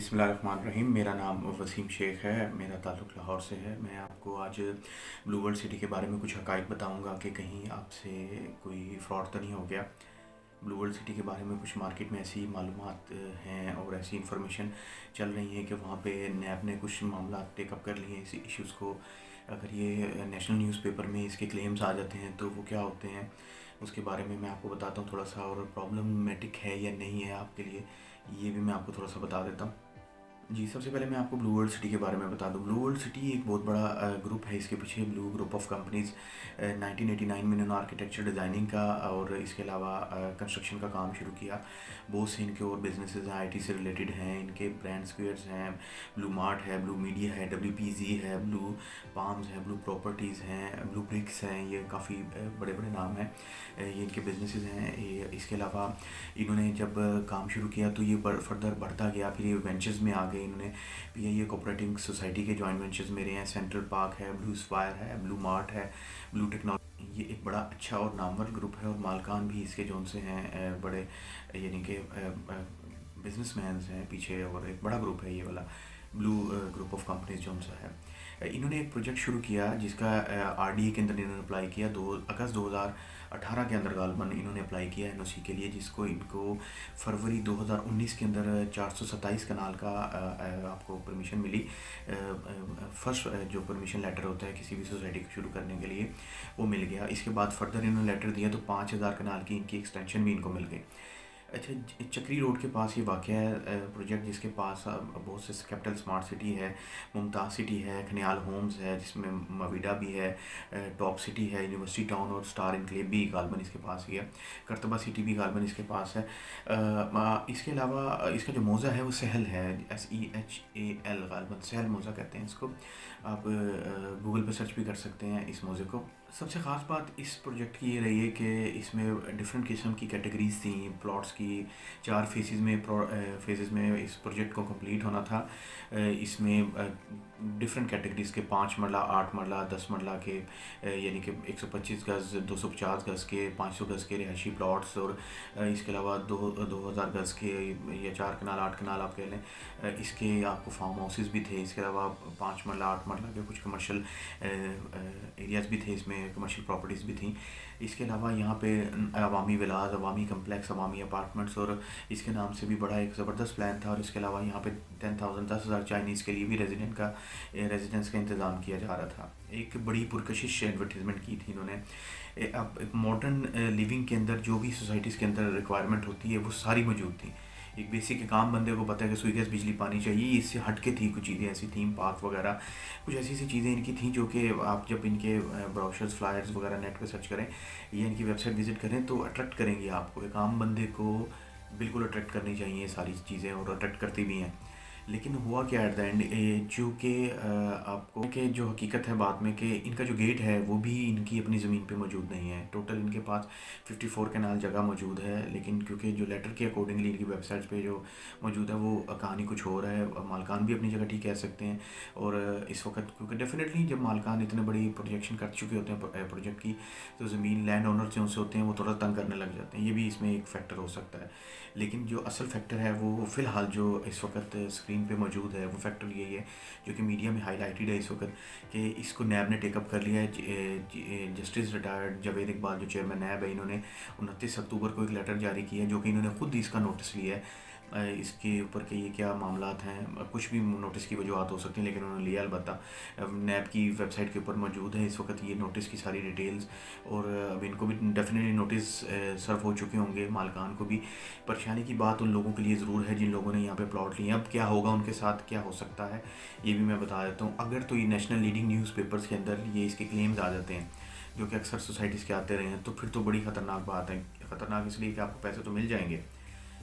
بسم اللہ الرحمن الرحیم۔ میرا نام وسیم شیخ ہے، میرا تعلق لاہور سے ہے۔ میں آپ کو آج بلو ورلڈ سٹی کے بارے میں کچھ حقائق بتاؤں گا کہ کہیں آپ سے کوئی فراڈ تو نہیں ہو گیا۔ بلو ورلڈ سٹی کے بارے میں کچھ مارکیٹ میں ایسی معلومات ہیں اور ایسی انفارمیشن چل رہی ہیں کہ وہاں پہ نیب نے کچھ معاملات ٹیک اپ کر لیے ہیں، اسی ایشوز کو۔ اگر یہ نیشنل نیوز پیپر میں اس کے کلیمز آ جاتے ہیں تو وہ کیا ہوتے ہیں، اس کے بارے میں آپ کو بتاتا ہوں تھوڑا سا، اور پرابلمیٹک ہے یا نہیں ہے آپ کے لیے یہ بھی میں آپ کو تھوڑا سا بتا دیتا ہوں۔ جی، سب سے پہلے میں آپ کو بلو ورلڈ سٹی کے بارے میں بتا دوں۔ بلو ورلڈ سٹی ایک بہت بڑا گروپ ہے، اس کے پیچھے بلو گروپ آف کمپنیز 1989 میں انہوں نے آرکیٹیکچر ڈیزائننگ کا اور اس کے علاوہ کنسٹرکشن کا کام شروع کیا۔ بہت سے ان کے اور بزنسز ہیں، آئی ٹی سے ریلیٹڈ ہیں، ان کے برانڈ اسکوئرز ہیں، بلو مارٹ ہے، بلو میڈیا ہے، WPZ ہے، بلو پامز ہے، بلو پراپرٹیز ہیں، بلو برکس ہیں، یہ کافی بڑے بڑے نام ہیں، یہ ان کے بزنسز ہیں۔ اس کے علاوہ انہوں نے جب کام شروع کیا تو یہ فردر بڑھتا گیا، پھر یہ وینچرز میں آ گئے۔ انہوں نے PIA کوپریٹنگ سوسائٹی کے جوائنٹ وینچرز میرے ہیں، سینٹرل پارک ہے، بلو اسپائر ہے، بلو مارٹ ہے، بلو ٹیکنالوجی۔ یہ ایک بڑا اچھا اور نامور گروپ ہے اور مالکان بھی اس کے جون سے ہیں بڑے، یعنی کہ بزنس مینز ہیں پیچھے، اور ایک بڑا گروپ ہے یہ والا بلو گروپ آف کمپنیز جون سا ہے۔ انہوں نے ایک پروجیکٹ شروع کیا جس کا RDA کے اندر انہوں نے اپلائی کیا، اگست 2018 کے اندر غالباً انہوں نے اپلائی کیا NOC کے لیے، جس کو ان کو فروری 2019 کے اندر 427 کنال کا آپ کو پرمیشن ملی۔ فرسٹ جو پرمیشن لیٹر ہوتا ہے کسی بھی سوسائٹی کو شروع کرنے کے لیے، وہ مل گیا۔ اس کے بعد فردر انہوں نے لیٹر دیا تو 5000 کنال کی ان کی ایکسٹینشن بھی ان کو مل گئی۔ اچھا، چکری روڈ کے پاس یہ واقع ہے پروجیکٹ، جس کے پاس بہت سے کیپٹل اسمارٹ سٹی ہے، ممتاز سٹی ہے، کھنیال ہومز ہے جس میں مویڈا بھی ہے، ٹاپ سٹی ہے، یونیورسٹی ٹاؤن اور اسٹار انکلیو بھی غالباً اس کے پاس ہی ہے، کرتبہ سٹی بھی غالباً اس کے پاس ہے۔ اس کے علاوہ اس کا جو موضع ہے وہ سہل ہے، SEHAL، غالباً سہل موضع کہتے ہیں اس کو۔ آپ گوگل پہ سرچ بھی کر سکتے ہیں اس موضوع کو۔ سب سے خاص بات اس پروجیکٹ کی یہ رہی ہے کہ اس میں ڈفرینٹ قسم کی کیٹیگریز تھیں پلاٹس کی، 4 فیزز میں اس پروجیکٹ کو کمپلیٹ ہونا تھا۔ اس میں ڈفرینٹ کیٹیگریز کے 5 مرلہ، 8 مرلہ، 10 مرلہ کے، یعنی کہ 125 گز، 250 گز کے، 500 گز کے رہائشی پلاٹس، اور اس کے علاوہ 2000 گز کے یا 4 کنال 8 کنال آپ کہہ لیں اس کے آپ کو فارم ہاؤسز بھی تھے۔ اس کے علاوہ 5 مرلہ 8 مرلہ کے کچھ کمرشل ایریاز بھی تھے، اس میں کمرشل پراپرٹیز بھی تھیں۔ اس کے علاوہ یہاں پہ عوامی ولاز، عوامی کمپلیکس، عوامی اپارٹمنٹس، اور اس کے نام سے بھی بڑا ایک زبردست پلان تھا۔ اور اس کے علاوہ یہاں پہ 10,000 چائنیز کے لیے بھی ریزیڈنس کا انتظام کیا جا رہا تھا۔ ایک بڑی پرکشش ایڈورٹیزمنٹ کی تھی انہوں نے۔ اب ماڈرن لیونگ کے اندر جو بھی سوسائٹیز کے اندر ریکوائرمنٹ ہوتی ہے وہ ساری موجود تھیں۔ ایک بیسک کام بندے کو پتہ ہے کہ سوئی گیس بجلی پانی چاہیے، اس سے ہٹ کے تھی کچھ چیزیں ایسی تھیں، پارک وغیرہ کچھ ایسی چیزیں ان کی تھیں جو کہ آپ جب ان کے بروشرز، فلائرز وغیرہ نیٹ پہ سرچ کریں یا ان کی ویب سائٹ وزٹ کریں تو اٹریکٹ کریں گی آپ کو۔ ایک عام بندے کو بالکل اٹریکٹ کرنی چاہیے یہ ساری چیزیں، اور اٹریکٹ کرتی بھی ہیں۔ لیکن ہوا کیا ایٹ دا اینڈ، جو کہ آپ کو کہ جو حقیقت ہے بات میں، کہ ان کا جو گیٹ ہے وہ بھی ان کی اپنی زمین پہ موجود نہیں ہے۔ ٹوٹل ان کے پاس 54 کنال جگہ موجود ہے، لیکن کیونکہ جو لیٹر کے اکارڈنگلی ان کی ویب سائٹس پہ جو موجود ہے وہ کہانی کچھ اور ہے۔ مالکان بھی اپنی جگہ ٹھیک کہہ سکتے ہیں، اور اس وقت کیونکہ ڈیفینیٹلی جب مالکان اتنے بڑی پروجیکشن کر چکے ہوتے ہیں پروجیکٹ کی، تو زمین لینڈ اونر جو سے ہوتے ہیں وہ تھوڑا تنگ کرنے لگ جاتے ہیں، یہ بھی اس میں ایک فیکٹر ہو سکتا ہے۔ لیکن جو اصل فیکٹر ہے وہ فی الحال جو اس وقت اسکرین پہ موجود ہے وہ فیکٹر یہی ہے جو کہ میڈیا میں ہائی لائٹڈ ہے اس وقت، کہ اس کو نیب نے ٹیک اپ کر لیا ہے۔ جسٹس ریٹائرڈ جاوید اقبال جو چیئرمین نیب ہے، انہوں نے 29 اکتوبر کو ایک لیٹر جاری کیا ہے جو کہ انہوں نے خود اس کا نوٹس لیا ہے اس کے اوپر کہ یہ کیا معاملات ہیں۔ کچھ بھی نوٹس کی وجوہات ہو سکتی ہیں لیکن انہوں نے لیا، البتہ نیب کی ویب سائٹ کے اوپر موجود ہے اس وقت یہ نوٹس کی ساری ڈیٹیلز، اور اب ان کو بھی ڈیفینیٹلی نوٹس سرو ہو چکے ہوں گے، مالکان کو بھی۔ پریشانی کی بات ان لوگوں کے لیے ضرور ہے جن لوگوں نے یہاں پہ پلاٹ لیے ہیں۔ اب کیا ہوگا ان کے ساتھ، کیا ہو سکتا ہے، یہ بھی میں بتا دیتا ہوں۔ اگر تو یہ نیشنل لیڈنگ نیوز پیپرز کے اندر یہ اس کے کلیمز آ جاتے ہیں جو کہ اکثر سوسائٹیز کے آتے رہے ہیں، تو پھر تو بڑی خطرناک بات ہے۔ خطرناک اس لیے کہ آپ کو پیسے تو مل جائیں گے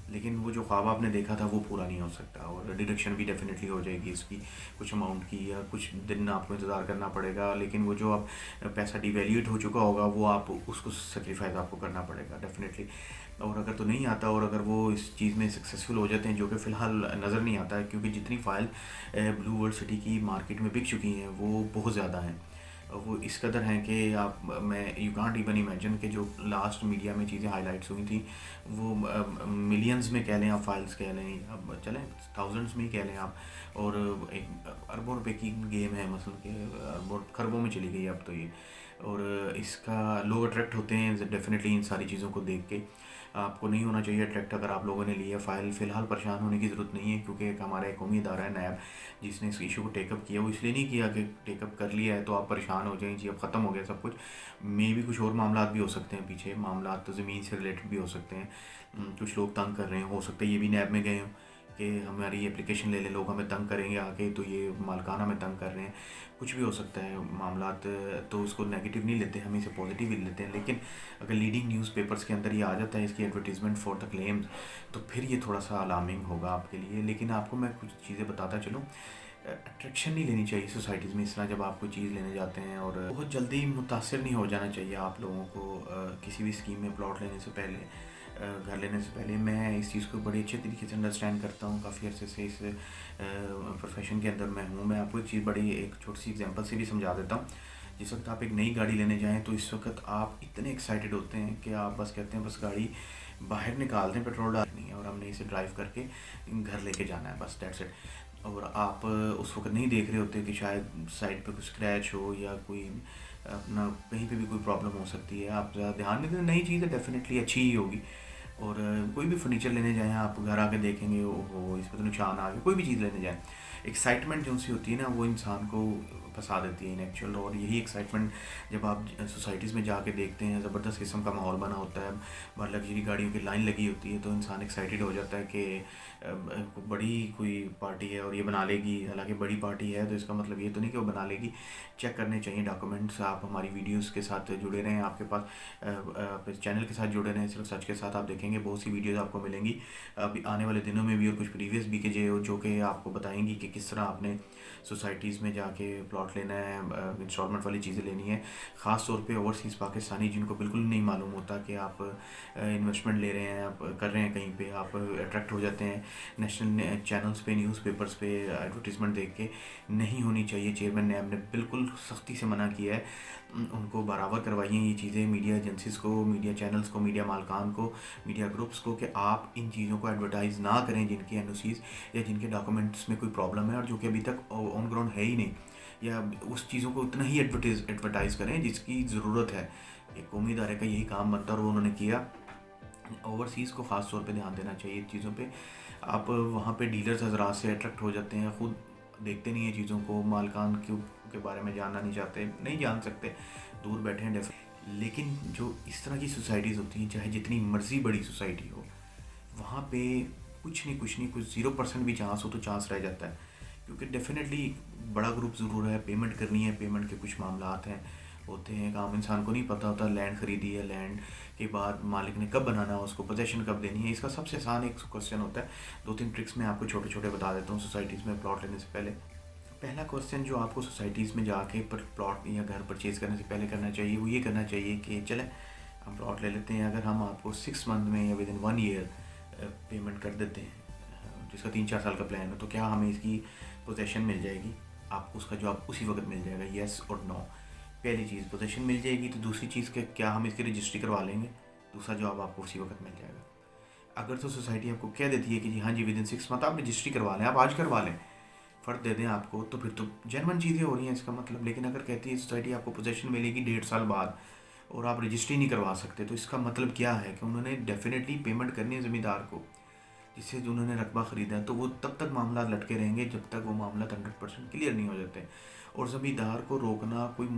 لیکن وہ جو خواب آپ نے دیکھا تھا وہ پورا نہیں ہو سکتا، اور ڈیڈکشن بھی ڈیفینیٹلی ہو جائے گی اس کی کچھ اماؤنٹ کی، یا کچھ دن آپ کو انتظار کرنا پڑے گا، لیکن وہ جو آپ پیسہ ڈی ویلیوٹ ہو چکا ہوگا وہ آپ اس کو سیکریفائز آپ کو کرنا پڑے گا ڈیفینیٹلی۔ اور اگر تو نہیں آتا، اور اگر وہ اس چیز میں سکسیزفل ہو جاتے ہیں جو کہ فی الحال نظر نہیں آتا ہے، کیونکہ جتنی فائل بلو ورلڈ سٹی کی مارکیٹ میں بک چکی ہیں وہ بہت زیادہ ہیں، وہ اس قدر ہیں کہ آپ میں یو کانٹ ایون امیجن کہ جو لاسٹ میڈیا میں چیزیں ہائی لائٹس ہوئی تھیں وہ ملینز میں کہہ لیں آپ، فائلز کہہ لیں، اب چلیں تھاؤزنڈس میں ہی کہہ لیں آپ، اور ایک اربوں روپے کی گیم ہے مثلا کہ اربوں خربوں میں چلی گئی اب تو یہ، اور اس کا لوگ اٹریکٹ ہوتے ہیں ڈیفینیٹلی ان ساری چیزوں کو دیکھ کے. آپ کو نہیں ہونا چاہیے اٹریکٹ. اگر آپ لوگوں نے لیا فائل فی الحال پریشان ہونے کی ضرورت نہیں ہے، کیونکہ ایک ہمارا ایک قومی ادارہ ہے نیب جس نے اس ایشو کو ٹیک اپ کیا. وہ اس لیے نہیں کیا کہ ٹیک اپ کر لیا ہے تو آپ پریشان ہو جائیں جی اب ختم ہو گیا سب کچھ. میں بھی کچھ اور معاملات بھی ہو سکتے ہیں پیچھے، معاملات تو زمین سے ریلیٹڈ بھی ہو سکتے ہیں. کچھ لوگ تنگ کر رہے ہیں، ہو سکتا ہے یہ بھی نیب میں گئے ہوں کہ ہماری اپلیکیشن لے لیں، لوگ ہمیں تنگ کریں گے آ کے تو یہ مالکان ہمیں تنگ کر رہے ہیں. کچھ بھی ہو سکتا ہے معاملات، تو اس کو نیگیٹو نہیں لیتے، ہم اسے پازیٹیو ہی لیتے ہیں. لیکن اگر لیڈنگ نیوز پیپرز کے اندر یہ آ جاتا ہے اس کی ایڈورٹیزمنٹ فار دا کلیمز، تو پھر یہ تھوڑا سا الارمنگ ہوگا آپ کے لیے. لیکن آپ کو میں کچھ چیزیں بتاتا چلوں. اٹریکشن نہیں لینی چاہیے سوسائٹیز میں اس طرح جب آپ کوئی چیز لینے جاتے ہیں، اور بہت جلدی متاثر نہیں ہو جانا چاہیے آپ لوگوں کو کسی بھی اسکیم میں پلاٹ لینے سے پہلے، گھر لینے سے پہلے. میں اس چیز کو بڑی اچھے طریقے سے انڈرسٹینڈ کرتا ہوں، کافی عرصے سے اس پروفیشن کے اندر میں ہوں. میں آپ کو ایک چیز بڑی ایک چھوٹی سی ایگزامپل سے بھی سمجھا دیتا ہوں. جس وقت آپ ایک نئی گاڑی لینے جائیں تو اس وقت آپ اتنے ایکسائٹیڈ ہوتے ہیں کہ آپ بس کہتے ہیں بس گاڑی باہر نکال دیں، پیٹرول ڈالنی ہے اور ہم نے اسے ڈرائیو کر کے گھر لے کے جانا ہے، بس دیٹس اٹ. اور آپ اس وقت نہیں دیکھ رہے ہوتے کہ شاید سائڈ پہ کچھ اسکریچ ہو یا کوئی اپنا کہیں پہ بھی کوئی پرابلم ہو سکتی ہے. آپ زیادہ دھیان نہیں دیں. نئی چیز ہے ڈیفینیٹلی اچھی ہی ہوگی. اور کوئی بھی فرنیچر لینے جائیں آپ گھر آ کے دیکھیں گے وہ اس پہ تو نشان آ گئے. کوئی بھی چیز لینے جائیں ایکسائٹمنٹ جو سی ہوتی ہے نا وہ انسان کو پھنسا دیتی ہے ان ایکچوئل. اور یہی ایکسائٹمنٹ جب آپ سوسائٹیز میں جا کے دیکھتے ہیں زبردست قسم کا ماحول بنا ہوتا ہے، باہر لگژری گاڑیوں کی لائن لگی ہوتی ہے تو انسان ایکسائٹیڈ ہو جاتا ہے کہ بڑی کوئی پارٹی ہے اور یہ بنا لے گی. حالانکہ بڑی پارٹی ہے تو اس کا مطلب یہ تو نہیں کہ وہ بنا لے گی. چیک کرنے چاہیے ڈاکومنٹس. آپ ہماری ویڈیوز کے ساتھ جڑے رہیں، آپ کے پاس چینل کے ساتھ جڑے رہیں. صرف سچ کے ساتھ آپ دیکھیں گے بہت سی ویڈیوز آپ کو ملیں گی ابھی آنے والے دنوں میں بھی، اور کچھ پریویس بھی کہ جو کہ آپ کو بتائیں گی کہ کس طرح آپ نے سوسائٹیز میں جا کے پلاٹ لینا ہے، انسٹالمنٹ والی چیزیں لینی ہے. خاص طور پہ اوورسیز پاکستانی جن کو بالکل نہیں معلوم ہوتا کہ آپ انویسٹمنٹ لے رہے ہیں، آپ کر رہے ہیں کہیں پہ، آپ اٹریکٹ ہو جاتے ہیں نیشنل چینلز پہ، نیوز پیپرز پہ ایڈورٹیزمنٹ دیکھ کے. نہیں ہونی چاہیے. چیئرمین نیب نے بالکل سختی سے منع کیا ہے. ان کو برابر کروائیے یہ چیزیں میڈیا ایجنسیز کو، میڈیا چینلز کو، میڈیا مالکان کو، میڈیا گروپس کو، کہ آپ ان چیزوں کو ایڈورٹائز نہ کریں جن کی این او سیز یا جن کے ڈاکومنٹس میں کوئی پرابلم ہے اور جو کہ ابھی تک آن گراؤنڈ ہے ہی نہیں. یا اس چیزوں کو اتنا ہی ایڈورٹائز کریں جس کی ضرورت ہے. ایک قومی ادارے کا یہی کام بنتا ہے اور وہ انہوں نے کیا. اوورسیز کو خاص طور پہ دھیان دینا چاہیے ان چیزوں پہ. آپ وہاں پہ ڈیلرز حضرات سے اٹریکٹ ہو جاتے ہیں، خود دیکھتے نہیں ہیں چیزوں کو، مالکان کے بارے میں جاننا نہیں چاہتے، نہیں جان سکتے، دور بیٹھے ہیں لیکن جو اس طرح کی سوسائٹیز ہوتی ہیں چاہے جتنی مرضی بڑی سوسائٹی ہو، وہاں پہ کچھ نہیں کچھ 0% بھی چانس ہو تو چانس رہ جاتا ہے. کیونکہ ڈیفینیٹلی بڑا گروپ ضرور ہے، پیمنٹ کرنی ہے، پیمنٹ کے کچھ معاملات ہیں ہوتے ہیں. عام انسان کو نہیں پتہ ہوتا لینڈ خریدی ہے، لینڈ کے بعد مالک نے کب بنانا ہے، اس کو پوزیشن کب دینی ہے. اس کا سب سے آسان ایک کوسچن ہوتا ہے. 2-3 ٹرکس میں آپ کو چھوٹے چھوٹے بتا دیتا ہوں سوسائٹیز میں پلاٹ لینے سے پہلے. پہلا کوسچن جو آپ کو سوسائٹیز میں جا کے پلاٹ یا گھر پرچیز کرنے سے پہلے کرنا چاہیے وہ یہ کرنا چاہیے کہ چلیں ہم پلاٹ لے لیتے ہیں. اگر ہم آپ کو 6 منتھ میں یا ود ان 1 ایئر پیمنٹ کر دیتے ہیں، جس کا 3-4 سال کا پلان ہے، تو کیا ہمیں اس کی پوزیشن مل جائے گی؟ آپ کو اس کا جواب اسی وقت مل جائے گا، یس اور نو. پہلی چیز پوزیشن مل جائے گی. تو دوسری چیز کہ کیا ہم اس کی رجسٹری کروا لیں گے؟ دوسرا جواب آپ کو اسی وقت مل جائے گا. اگر تو سوسائٹی آپ کو کہہ دیتی ہے کہ جی ہاں جی ود ان 6 منتھ آپ رجسٹری کروا لیں، آپ آج کروا لیں، فرد دے دیں آپ کو، تو پھر تو جینون چیزیں ہو رہی ہیں اس کا مطلب. لیکن اگر کہتی ہے سوسائٹی آپ کو پوزیشن ملے گی 1.5 سال بعد اور آپ رجسٹری نہیں کروا سکتے، تو اس کا مطلب کیا ہے کہ انہوں نے ڈیفینیٹلی پیمنٹ کرنی ہے زمیندار کو جس سے انہوں نے رقبہ خریدا ہے. تو وہ تب تک معاملات لٹکے رہیں گے جب تک وہ معاملات 100% کلیئر نہیں ہو جاتے. اور زمیندار کو روکنا کوئی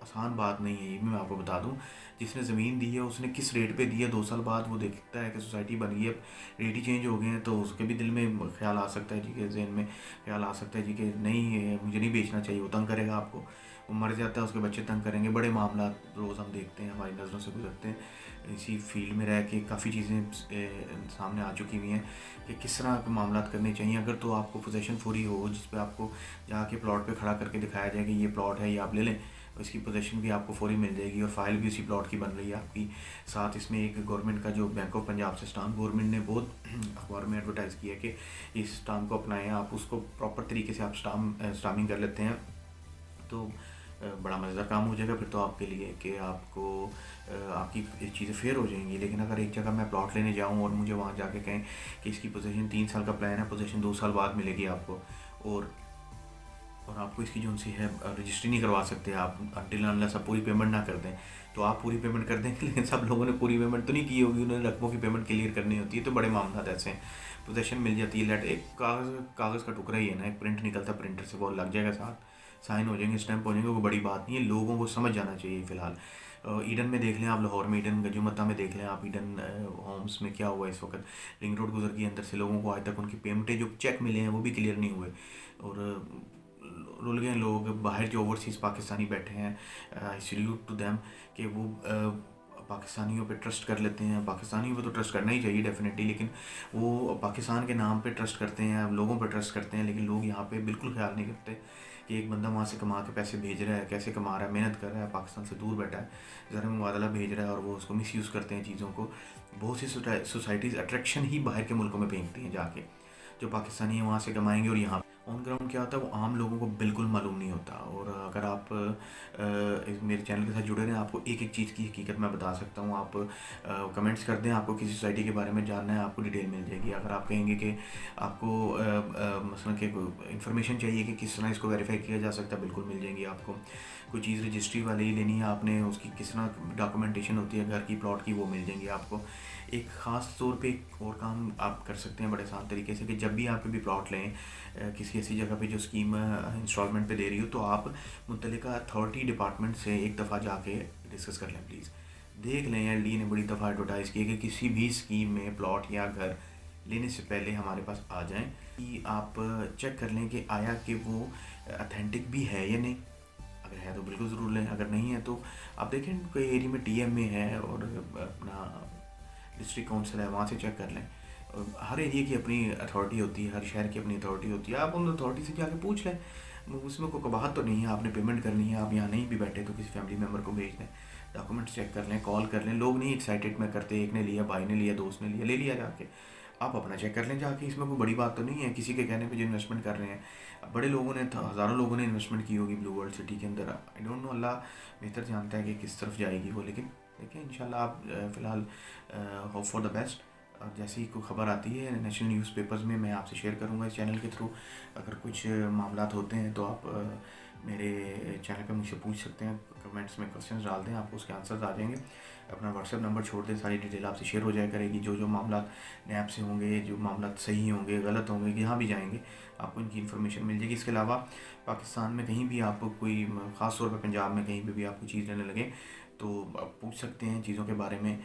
آسان بات نہیں ہے. یہ بھی میں آپ کو بتا دوں، جس نے زمین دی ہے اس نے کس ریٹ پہ دی ہے. 2 سال بعد وہ دیکھتا ہے کہ سوسائٹی بن گئی ہے، اب ریٹ ہی چینج ہو گئے ہیں، تو اس کے بھی دل میں خیال آ سکتا ہے جی کہ ذہن میں خیال آ سکتا ہے جی کہ نہیں مجھے نہیں بیچنا چاہیے. وہ تنگ کرے گا آپ کو، وہ مر جاتا ہے، اس کے بچے تنگ کریں گے. بڑے معاملات روز ہم دیکھتے ہیں، ہماری نظروں سے گزرتے ہیں. اسی فیلڈ میں رہ کے کافی چیزیں سامنے آ چکی ہوئی ہیں کہ کس طرح کے معاملات کرنے چاہیے. اگر تو آپ کو پوزیشن فوری ہو جس پہ آپ کو جا کے پلاٹ پہ کھڑا کر کے دکھایا جائے کہ یہ پلاٹ ہے، یہ آپ لے لیں، اس کی پوزیشن بھی آپ کو فوری مل جائے گی اور فائل بھی اسی پلاٹ کی بن رہی ہے آپ کی. ساتھ اس میں ایک گورنمنٹ کا جو بینک آف پنجاب سے اسٹامپ گورنمنٹ نے بہت اخبار میں ایڈورٹائز کیا ہے کہ اس اسٹامپ کو اپنائیں. آپ اس کو پراپر طریقے سے آپ اسٹامپنگ کر لیتے ہیں تو بڑا مزیدار کام ہو جائے گا پھر تو آپ کے لیے کہ آپ کو آپ کی چیزیں فیئر ہو جائیں گی. لیکن اگر ایک جگہ میں پلاٹ لینے جاؤں اور مجھے وہاں جا کے کہیں کہ اس کی پوزیشن 3 سال کا پلان ہے, پوزیشن 2 سال بعد ملے گی آپ کو, اور آپ کو اس کی جو سی ہے رجسٹری نہیں کروا سکتے آپ انٹل انلیس آپ پوری پیمنٹ نہ کر دیں. تو آپ پوری پیمنٹ کر دیں گے لیکن سب لوگوں نے پوری پیمنٹ تو نہیں کی ہوگی, انہوں نے رقموں کی پیمنٹ کلیئر کرنی ہوتی ہے. تو بڑے معاملات ایسے ہیں. پوزیشن مل جاتی ہے, لیٹ ایک کاغذ کا ٹکڑا ہی ہے نا, ایک پرنٹ نکلتا ہے پرنٹر سے, وہ لگ جائے گا ساتھ, سائن ہو جائیں گے, اسٹیمپ ہو جائیں گے, وہ بڑی بات نہیں ہے. لوگوں کو سمجھ جانا چاہیے. فی الحال ایڈن میں دیکھ لیں آپ, لاہور میں ایڈن گجومتا میں دیکھ لیں آپ, ایڈن ہومس میں کیا ہوا اس وقت. رنگ روڈ گزر گئی اندر سے, لوگوں کو آج تک ان کی پیمنٹیں جو چیک ملے ہیں وہ بھی کلیئر نہیں ہوئے, اور رول گئے لوگ باہر جو اوورسیز پاکستانی بیٹھے ہیں. آئی سیلیوٹ ٹو دیم کہ وہ پاکستانیوں پہ ٹرسٹ کر لیتے ہیں. پاکستانیوں پہ تو ٹرسٹ کرنا ہی چاہیے ڈیفینیٹلی, لیکن وہ پاکستان کے نام پہ ٹرسٹ کرتے ہیں, لوگوں پہ ٹرسٹ کرتے ہیں. لیکن لوگ یہاں پہ بالکل خیال نہیں کرتے کہ ایک بندہ وہاں سے کما کے پیسے بھیج رہا ہے, کیسے کما رہا ہے, محنت کر رہا ہے, پاکستان سے دور بیٹھا ہے, زر مبادلہ بھیج رہا ہے, اور وہ اس کو مس یوز کرتے ہیں چیزوں کو. بہت سی سوسائٹیز اٹریکشن ہی باہر کے ملکوں میں پھینکتی ہیں جا کے, جو پاکستانی ہیں وہاں سے کمائیں گے, اور یہاں آن گراؤنڈ کیا ہوتا ہے وہ عام لوگوں کو بالکل معلوم نہیں ہوتا. اور اگر آپ میرے چینل کے ساتھ جڑے رہیں, آپ کو ایک ایک چیز کی حقیقت میں بتا سکتا ہوں. آپ کمنٹس کر دیں, آپ کو کسی سوسائٹی کے بارے میں جاننا ہے, آپ کو ڈیٹیل مل جائے گی. اگر آپ کہیں گے کہ آپ کو مثلا کہ انفارمیشن چاہیے کہ کس طرح اس کو ویریفائی کیا جا سکتا ہے, بالکل مل جائیں گی آپ کو. کوئی چیز رجسٹری والی لینی ہے آپ نے, اس کی کس طرح ڈاکومنٹیشن ہوتی ہے گھر کی, پلاٹ کی, وہ مل جائیں گی آپ کو. ایک خاص طور پہ ایک اور کام آپ کر سکتے ہیں بڑے آسان طریقے سے, کہ جب بھی آپ کبھی پلاٹ لیں کسی ایسی جگہ پہ جو اسکیم انسٹالمنٹ پہ دے رہی ہو, تو آپ متعلقہ اتھارٹی ڈپارٹمنٹ سے ایک دفعہ جا کے ڈسکس کر لیں پلیز. دیکھ لیں, ایل ڈی نے بڑی دفعہ ایڈورٹائز کی ہے کہ کسی بھی اسکیم میں پلاٹ یا گھر لینے سے پہلے ہمارے پاس آ جائیں, کہ آپ چیک کر لیں کہ آیا کہ وہ اتھینٹک بھی ہے یا نہیں. اگر ہے تو بالکل ضرور لیں, اگر نہیں ہے تو آپ دیکھیں کوئی ایریا میں ٹی ایم اے ہے اور اپنا ڈسٹرکٹ کونسل ہے, وہاں سے چیک کر لیں. ہر ایریا کی اپنی اتھارٹی ہوتی ہے, ہر شہر کی اپنی اتھارٹی ہوتی ہے. آپ ان اتھارٹی سے جا کے پوچھ لیں, اس میں کوئی قباحت تو نہیں ہے. آپ نے پیمنٹ کرنی ہے, آپ یہاں نہیں بھی بیٹھے تو کسی فیملی ممبر کو بھیج دیں, ڈاکومنٹس چیک کر لیں, کال کر لیں. لوگ نہیں ایکسائٹیڈ میں کرتے, ایک نے لیا, بھائی نے لیا, دوست نے لیا, لے لیا جا کے. آپ اپنا چیک کر لیں جا کے, اس میں کوئی بڑی بات تو نہیں ہے. کسی کے کہنے پہ جو انویسٹمنٹ کر رہے ہیں, بڑے لوگوں نے, ہزاروں لوگوں نے انویسٹمنٹ کی ہوگی بلو ورلڈ سٹی کے اندر. آئی ڈونٹ نو, اللہ بہتر جانتا ہے کہ کس طرف جائے گی وہ, لیکن دیکھیں انشاءاللہ. آپ فی الحال ہوپ فار دا بیسٹ. اور جیسی کوئی خبر آتی ہے نیشنل نیوز پیپرز میں آپ سے شیئر کروں گا اس چینل کے تھرو. اگر کچھ معاملات ہوتے ہیں تو آپ میرے چینل پہ مجھ سے پوچھ سکتے ہیں, کمنٹس میں کوشچنز ڈال دیں, آپ کو اس کے آنسرز آ جائیں گے. اپنا واٹس ایپ نمبر چھوڑ دیں, ساری ڈیٹیل آپ سے شیئر ہو جائے کرے گی. جو معاملات نیب سے ہوں گے, جو معاملات صحیح ہوں گے, غلط ہوں گے, جہاں بھی جائیں گے آپ کو ان کی انفارمیشن مل جائے گی. اس کے علاوہ پاکستان میں کہیں بھی آپ کو کوئی, خاص طور پہ پنجاب میں کہیں پہ بھی آپ کو چیز لینے لگے تو آپ پوچھ سکتے ہیں چیزوں کے بارے میں.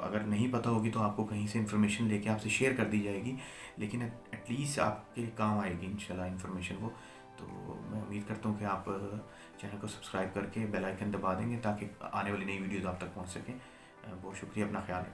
اگر نہیں پتہ ہوگی تو آپ کو کہیں سے انفارمیشن لے کے آپ سے شیئر کر دی جائے گی, لیکن ایٹ لیسٹ آپ کے کام آئے گی انشاءاللہ انفارمیشن وہ. تو میں امید کرتا ہوں کہ آپ چینل کو سبسکرائب کر کے بیل آئیکن دبا دیں گے تاکہ آنے والی نئی ویڈیوز آپ تک پہنچ سکیں. بہت شکریہ, اپنا خیال رکھیں.